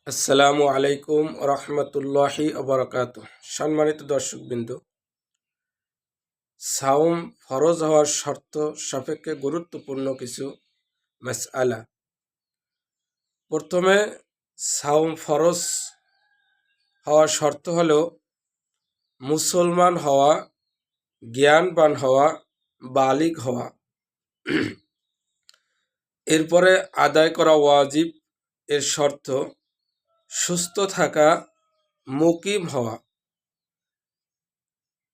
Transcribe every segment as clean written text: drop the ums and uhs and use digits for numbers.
আসসালামু আলাইকুম রহমতুল্লাহি অবরকাত। সম্মানিত দর্শকবৃন্দ, সাওম ফরজ হওয়ার শর্ত সাপেক্ষে গুরুত্বপূর্ণ কিছু মাসআলা। প্রথমে, সাওম ফরজ হওয়ার শর্ত হল মুসলমান হওয়া, জ্ঞানবান হওয়া, বালিগ হওয়া। এরপরে আদায় করা ওয়াজিব এর শর্ত সুস্থ থাকা, মুকিম হওয়া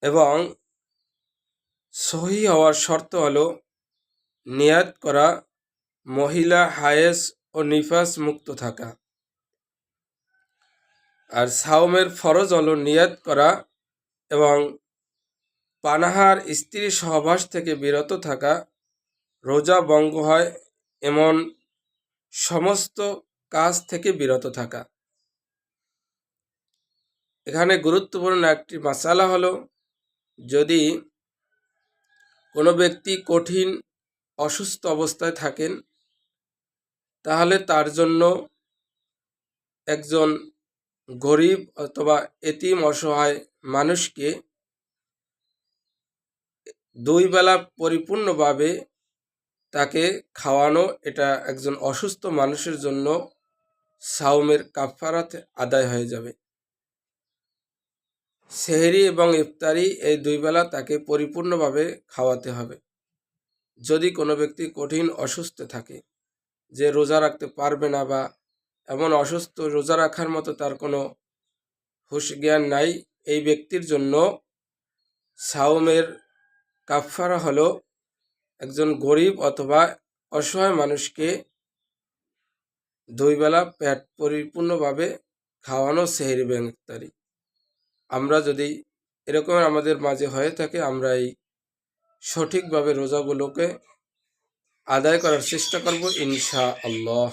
এবং সহি হওয়ার শর্ত হলো নিয়াত করা, মহিলা হায়েস ও নিফাস মুক্ত থাকা। আর সাওমের ফরজ হলো নিয়াত করা এবং পানাহার, স্ত্রী সহবাস থেকে বিরত থাকা, রোজা ভঙ্গ হয় এমন সমস্ত কাজ থেকে বিরত থাকা। এখানে গুরুত্বপূর্ণ একটি মাসালা হলো, যদি কোনো ব্যক্তি কঠিন অসুস্থ অবস্থায় থাকেন, তাহলে তার জন্য একজন গরিব অথবা এতিম অসহায় মানুষকে 2 বেলা পরিপূর্ণভাবে তাকে খাওয়ানো, এটা একজন অসুস্থ মানুষের জন্য সাওমের কাফারাত আদায় হয়ে যাবে। সেহরি এবং ইফতারি এই 2 বেলা তাকে পরিপূর্ণভাবে খাওয়াতে হবে। যদি কোনো ব্যক্তি কঠিন অসুস্থ থাকে, যে রোজা রাখতে পারবে না বা এমন অসুস্থ রোজা রাখার মতো তার কোনো হুঁশ জ্ঞান নাই, এই ব্যক্তির জন্য সাওমের কাফারা হলো একজন গরিব অথবা অসহায় মানুষকে 2 বেলা পেট পরিপূর্ণভাবে খাওয়ানো, সেহরি এবং ইফতারি। আমরা যদি এরকম আমাদের মাঝে হয়ে থাকে, আমরা এই সঠিকভাবে রোজাগুলোকে আদায় করার চেষ্টা করব ইনশাআল্লাহ।